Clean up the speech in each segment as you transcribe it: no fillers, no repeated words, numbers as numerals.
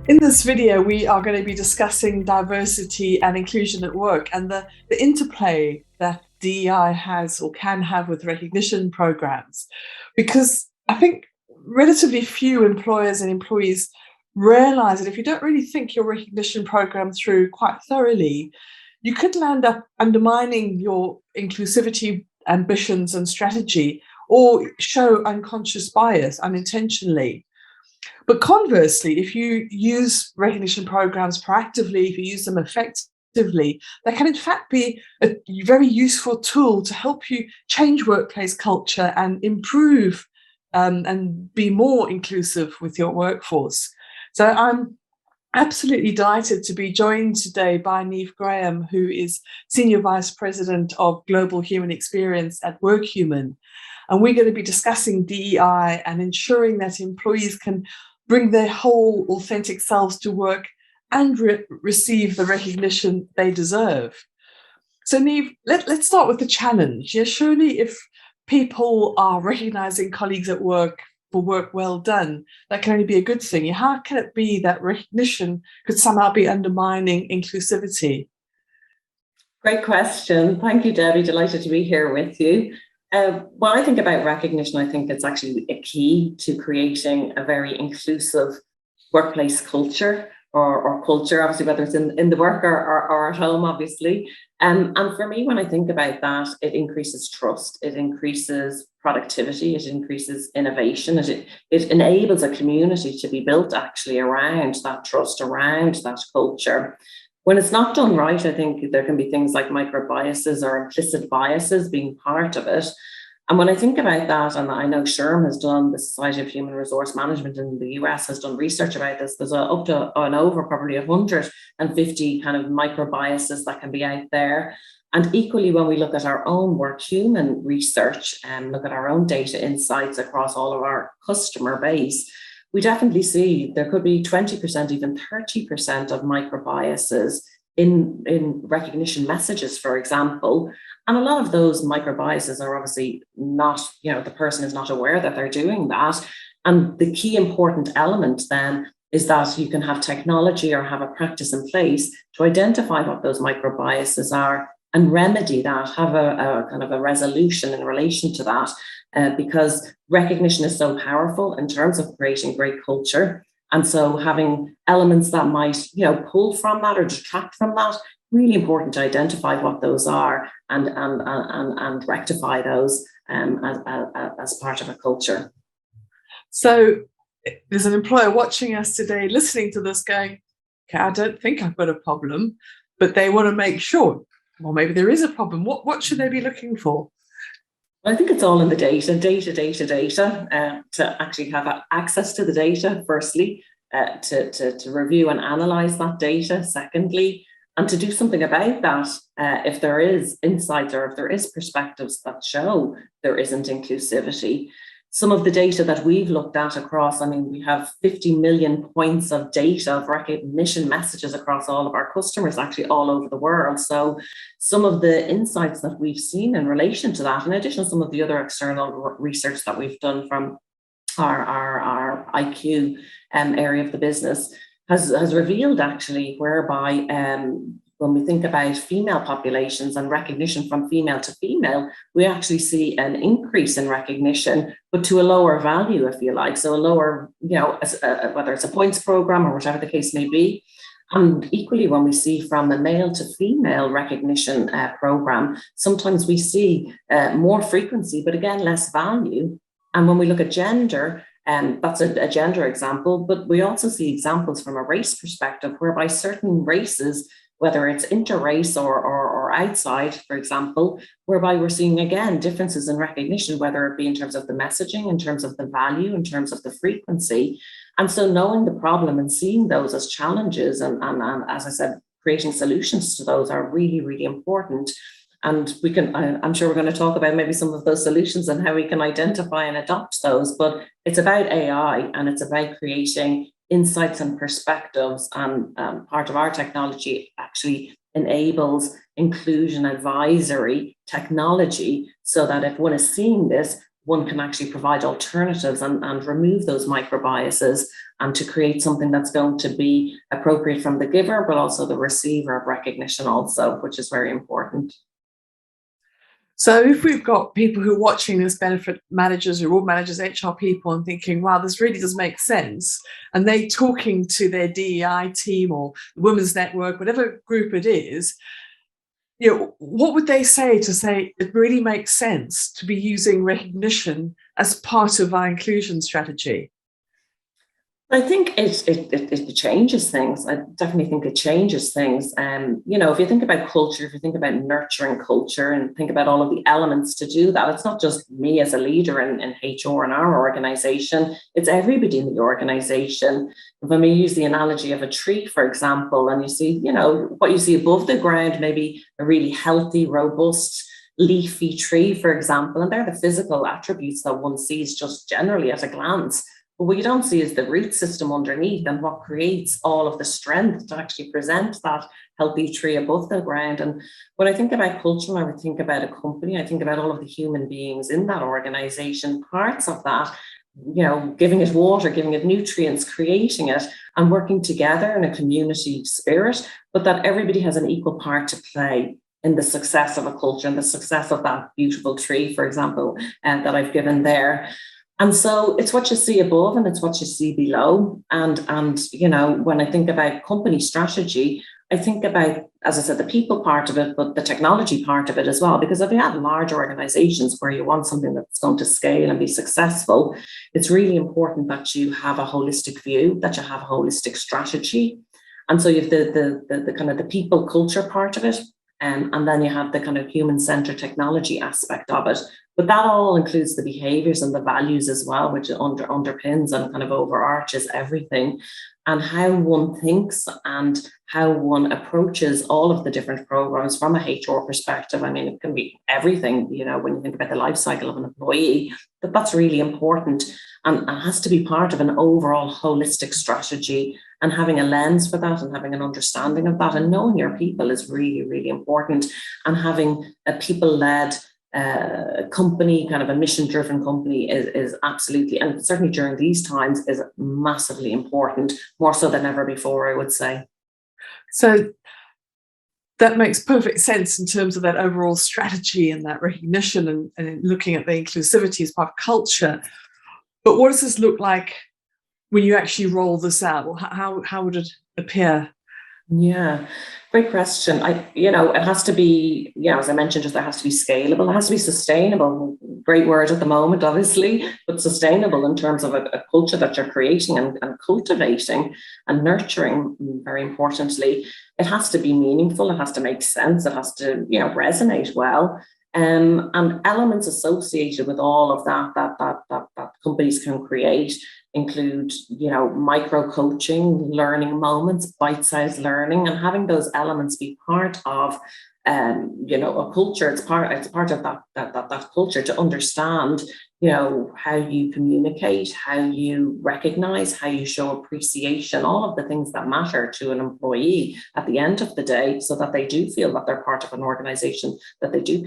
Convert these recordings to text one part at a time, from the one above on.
In this video, we are going to be discussing diversity and inclusion at work and the interplay that DEI has or can have with recognition programs. Because I think relatively few employers and employees realize that if you don't really think your recognition program through quite thoroughly, you could land up undermining your inclusivity ambitions and strategy or show unconscious bias unintentionally. But conversely, if you use recognition programs proactively, if you use them effectively, they can in fact be a very useful tool to help you change workplace culture and improve and be more inclusive with your workforce. So I'm absolutely delighted to be joined today by Niamh Graham, who is Senior Vice President of Global Human Experience at Workhuman. And we're going to be discussing DEI and ensuring that employees can bring their whole authentic selves to work and receive the recognition they deserve. So Niamh, let's start with the challenge. Yeah, surely if people are recognizing colleagues at work for work well done, that can only be a good thing. How can it be that recognition could somehow be undermining inclusivity? Great question. Thank you, Debbie. Delighted to be here with you. When I think about recognition, I think it's actually a key to creating a very inclusive workplace culture or culture, obviously, whether it's in the work or at home, obviously. And for me, when I think about that, it increases trust, it increases productivity, it increases innovation, it enables a community to be built actually around that trust, around that culture. When it's not done right, I think there can be things like micro biases or implicit biases being part of it. And when I think about that, and I know SHRM has done, the Society of Human Resource Management in the US has done research about this, there's up to and over probably 150 kind of micro biases that can be out there. And equally, when we look at our own Workhuman research and look at our own data insights across all of our customer base, we definitely see there could be 20%, even 30% of micro biases in recognition messages, for example. And a lot of those micro biases are obviously not, the person is not aware that they're doing that. And the key important element then is that you can have technology or have a practice in place to identify what those micro biases are and remedy that, have a kind of a resolution in relation to that. Because recognition is so powerful in terms of creating great culture. And so having elements that might, pull from that or detract from that, really important to identify what those are and rectify those as part of a culture. So there's an employer watching us today, listening to this going, okay, I don't think I've got a problem, but they want to make sure, well, maybe there is a problem. What should they be looking for? I think it's all in the data, to actually have access to the data, firstly, to review and analyze that data, secondly, and to do something about that if there is insights or if there is perspectives that show there isn't inclusivity. Some of the data that we've looked at across, we have 50 million points of data of recognition messages across all of our customers, actually all over the world. So some of the insights that we've seen in relation to that, in addition to some of the other external research that we've done from our IQ area of the business, has revealed actually whereby when we think about female populations and recognition from female to female, we actually see an increase in recognition, but to a lower value, if you like. So a lower, whether it's a points program or whatever the case may be. And equally, when we see from a male to female recognition program, sometimes we see more frequency, but again, less value. And when we look at gender, that's a gender example, but we also see examples from a race perspective, whereby certain races, whether it's inter-race or outside, for example, whereby we're seeing, again, differences in recognition, whether it be in terms of the messaging, in terms of the value, in terms of the frequency. And so knowing the problem and seeing those as challenges and as I said, creating solutions to those are really, really important. And I'm sure we're going to talk about maybe some of those solutions and how we can identify and adopt those, but it's about AI and it's about creating insights and perspectives, and part of our technology actually enables inclusion advisory technology so that if one is seeing this, one can actually provide alternatives and remove those micro biases and to create something that's going to be appropriate from the giver, but also the receiver of recognition also, which is very important. So if we've got people who are watching this, benefit managers, reward managers, HR people, and thinking, wow, this really does make sense, and they talking to their DEI team or the Women's Network, whatever group it is, what would they say to say it really makes sense to be using recognition as part of our inclusion strategy? I think it changes things. I definitely think it changes things. If you think about culture, if you think about nurturing culture and think about all of the elements to do that, it's not just me as a leader in HR in our organization, it's everybody in the organization. When we use the analogy of a tree, for example, and you see, what you see above the ground, maybe a really healthy, robust, leafy tree, for example, and they're the physical attributes that one sees just generally at a glance. But what you don't see is the root system underneath and what creates all of the strength to actually present that healthy tree above the ground. And when I think about culture, I would think about a company, I think about all of the human beings in that organization, parts of that, giving it water, giving it nutrients, creating it, and working together in a community spirit, but that everybody has an equal part to play in the success of a culture and the success of that beautiful tree, for example, that I've given there. And so it's what you see above and it's what you see below. And when I think about company strategy, I think about, as I said, the people part of it, but the technology part of it as well. Because if you have large organizations where you want something that's going to scale and be successful, it's really important that you have a holistic view, that you have a holistic strategy. And so you have the kind of the people culture part of it. And then you have the kind of human-centered technology aspect of it. But that all includes the behaviors and the values as well, which underpins and kind of overarches everything. And how one thinks and how one approaches all of the different programs from a HR perspective. I mean, it can be everything, when you think about the life cycle of an employee, but that's really important and has to be part of an overall holistic strategy. And having a lens for that and having an understanding of that and knowing your people is really, really important. And having a people-led company, kind of a mission-driven company is absolutely, and certainly during these times, is massively important, more so than ever before, I would say. So that makes perfect sense in terms of that overall strategy and that recognition and looking at the inclusivity as part of culture. But what does this look like when you actually roll this out? How would it appear? Yeah, great question. It has to be, as I mentioned, there has to be scalable, it has to be sustainable. Great word at the moment, obviously, but sustainable in terms of a culture that you're creating and cultivating and nurturing, very importantly. It has to be meaningful, it has to make sense, it has to, resonate well. And elements associated with all of that companies can create include, micro coaching, learning moments, bite-sized learning, and having those elements be part of, a culture. It's part of that culture to understand, how you communicate, how you recognize, how you show appreciation, all of the things that matter to an employee at the end of the day, so that they do feel that they're part of an organization, that they do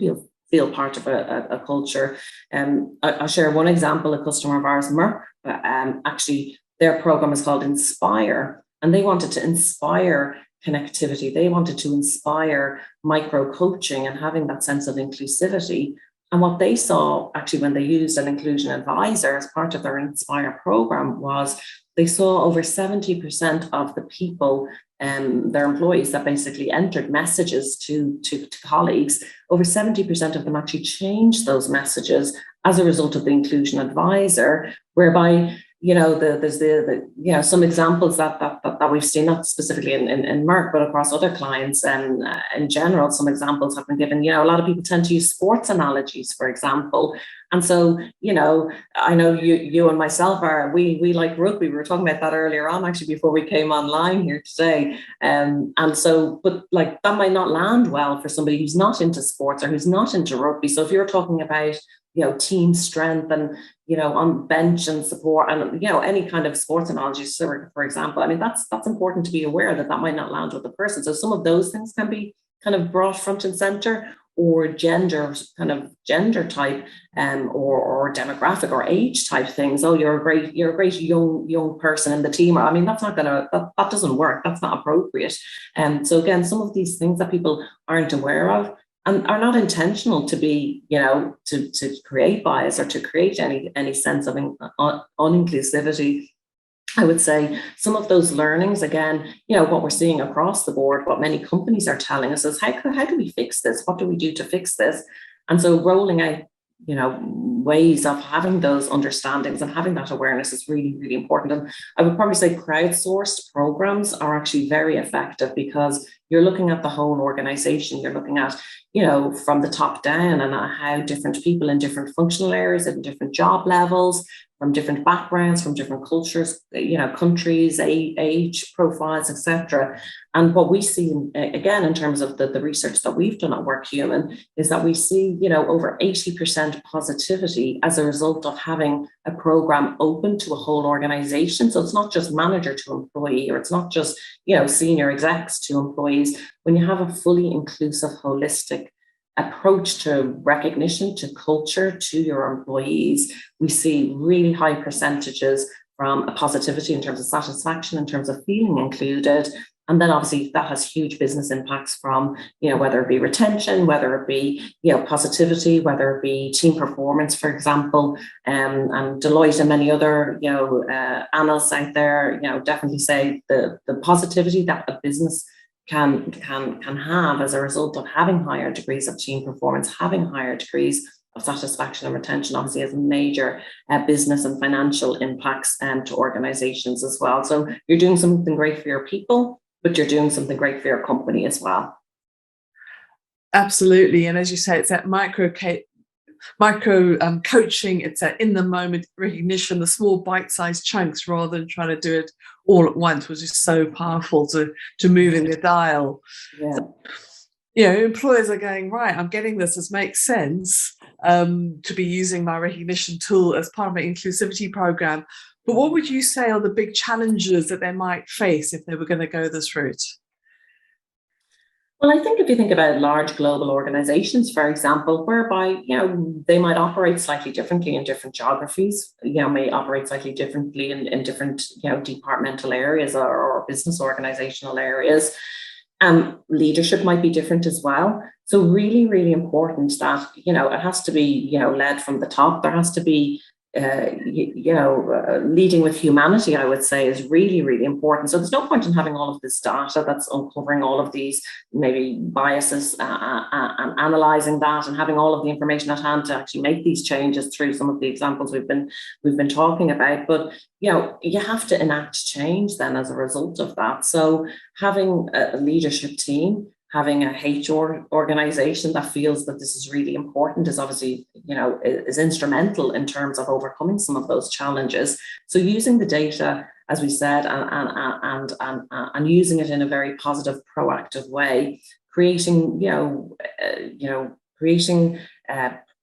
feel part of a culture. I'll share one example. A customer of ours, Merck, actually their program is called Inspire, and they wanted to inspire connectivity. They wanted to inspire micro coaching and having that sense of inclusivity. And what they saw actually when they used an inclusion advisor as part of their Inspire program was they saw over 70% of the people, their employees that basically entered messages to colleagues, over 70% of them actually changed those messages as a result of the inclusion advisor, whereby, there's some examples that we've seen, not specifically in Merck, but across other clients and in general, some examples have been given. A lot of people tend to use sports analogies, for example. And so, I know you and myself we like rugby. We were talking about that earlier on, actually, before we came online here today. And so, but like that might not land well for somebody who's not into sports or who's not into rugby. So if you're talking about, team strength and, on bench and support and, any kind of sports analogies, for example, I mean, that's important to be aware that might not land with the person. So some of those things can be kind of brought front and center, or gender type, or demographic or age type things. Oh, you're a great young person in the team. I mean, that doesn't work. That's not appropriate. So again, some of these things that people aren't aware of and are not intentional to be, to create bias or to create any sense of uninclusivity. I would say some of those learnings, again, what we're seeing across the board, what many companies are telling us is how do we fix this? What do we do to fix this? And so rolling out, ways of having those understandings and having that awareness is really, really important. And I would probably say crowdsourced programs are actually very effective because you're looking at the whole organization. You're looking at, from the top down and how different people in different functional areas and different job levels, from different backgrounds, from different cultures, countries, age profiles, etc. And what we see, again, in terms of the research that we've done at Workhuman, is that we see, over 80% positivity as a result of having a program open to a whole organization. So it's not just manager to employee, or it's not just, senior execs to employees. When you have a fully inclusive, holistic approach to recognition, to culture, to your employees, we see really high percentages from a positivity in terms of satisfaction, in terms of feeling included. And then obviously that has huge business impacts from, whether it be retention, whether it be, positivity, whether it be team performance, for example, and Deloitte and many other, analysts out there, definitely say the positivity that a business can have as a result of having higher degrees of team performance, having higher degrees of satisfaction and retention, obviously has major business and financial impacts to organizations as well. So you're doing something great for your people, but you're doing something great for your company as well. Absolutely. And as you say, it's that micro coaching, it's that in the moment recognition, the small bite-sized chunks rather than trying to do it all at once, which is so powerful to moving the dial. Yeah. So, employers are going, right, I'm getting this makes sense to be using my recognition tool as part of my inclusivity program. But what would you say are the big challenges that they might face if they were going to go this route? Well, I think if you think about large global organizations, for example, whereby, they might operate slightly differently in different geographies, may operate slightly differently in different, departmental areas or business organizational areas. Leadership might be different as well. So really, really important that, it has to be, led from the top. There has to be, leading with humanity, I would say, is really, really important. So there's no point in having all of this data that's uncovering all of these maybe biases and analysing that and having all of the information at hand to actually make these changes through some of the examples we've been talking about. But you have to enact change then as a result of that. So having a leadership team, having a HR organization that feels that this is really important is obviously, is instrumental in terms of overcoming some of those challenges. So using the data, as we said, and using it in a very positive, proactive way, creating,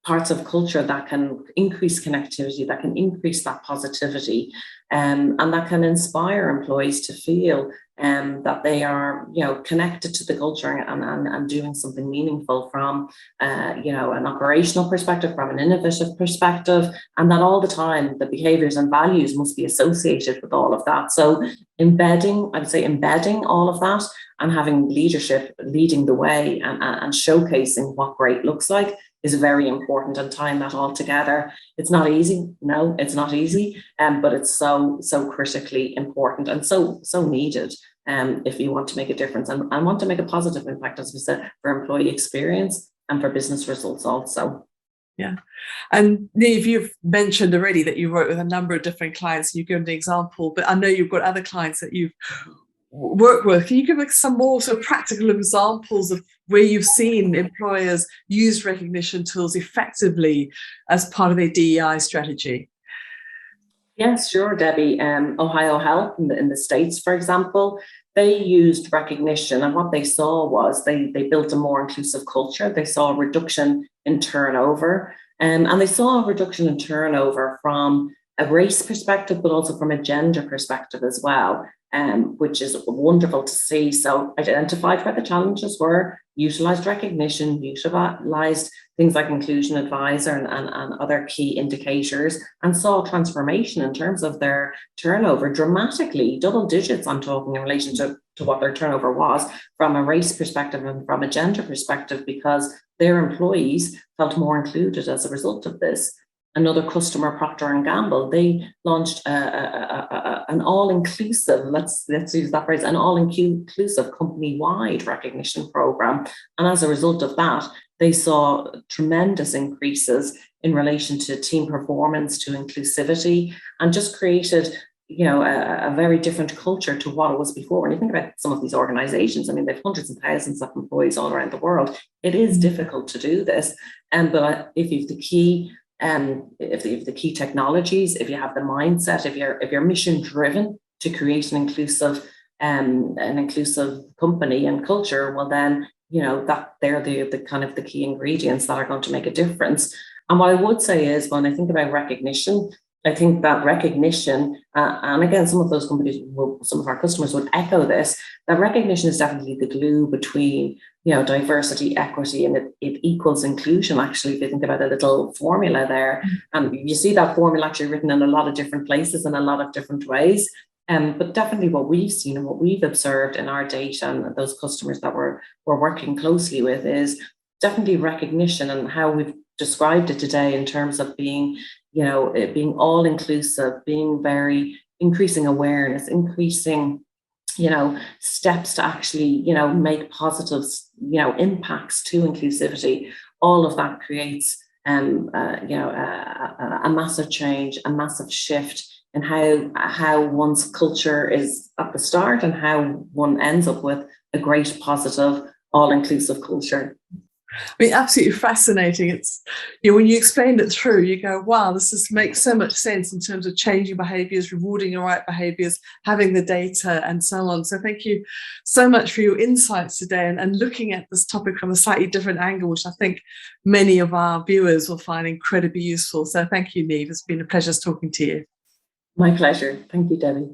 parts of culture that can increase connectivity, that can increase that positivity, and that can inspire employees to feel that they are, connected to the culture and doing something meaningful from, an operational perspective, from an innovative perspective, and that all the time the behaviours and values must be associated with all of that. So embedding all of that and having leadership leading the way and showcasing what great looks like is very important, and tying that all together. It's not easy. No, it's not easy, but it's so critically important and so needed if you want to make a difference and want to make a positive impact, as we said, for employee experience and for business results also. Yeah. And Niamh, you've mentioned already that you work with a number of different clients. You've given an example, but I know you've got other clients that you've worked with. Can you give us some more sort of practical examples of where you've seen employers use recognition tools effectively as part of their DEI strategy? Yes, sure, Debbie. Ohio Health in the States, for example, they used recognition, and what they saw was they built a more inclusive culture. They saw a reduction in turnover, and they saw a reduction in turnover from a race perspective, but also from a gender perspective as well, which is wonderful to see. So identified where the challenges were, utilised recognition, utilised things like inclusion advisor and other key indicators, and saw transformation in terms of their turnover dramatically, double digits I'm talking, in relation to what their turnover was from a race perspective and from a gender perspective, because their employees felt more included as a result of this. Another customer, Procter & Gamble, they launched an all-inclusive, let's use that phrase, an all-inclusive company-wide recognition program. And as a result of that, they saw tremendous increases in relation to team performance, to inclusivity, and just created, you know, a very different culture to what it was before. When you think about some of these organizations, I mean, they've hundreds and thousands of employees all around the world. It is difficult to do this. But if you've the key if the key technologies, if you have the mindset, if you're mission driven to create an inclusive company and culture, well then, you know, that they're the kind of the key ingredients that are going to make a difference. And what I would say is, when I think about recognition, I think that recognition, and again, some of those companies, some of our customers would echo this, that recognition is definitely the glue between, you know, diversity, equity, and it equals inclusion. Actually, if you think about a little formula there, and you see that formula actually written in a lot of different places in a lot of different ways. But definitely what we've seen and what we've observed in our data and those customers that we're working closely with is definitely recognition, and how we've described it today in terms of being, you know, it being all inclusive, being very increasing awareness, increasing, you know, steps to actually, you know, make positive, you know, impacts to inclusivity. All of that creates, you know, a massive change, a massive shift in how one's culture is at the start and how one ends up with a great, positive, all-inclusive culture. I mean, absolutely fascinating. It's, you know, when you explain it through, you go, wow, makes so much sense in terms of changing behaviours, rewarding the right behaviours, having the data and so on. So thank you so much for your insights today and looking at this topic from a slightly different angle, which I think many of our viewers will find incredibly useful. So thank you, Niamh. It's been a pleasure talking to you. My pleasure. Thank you, Debbie.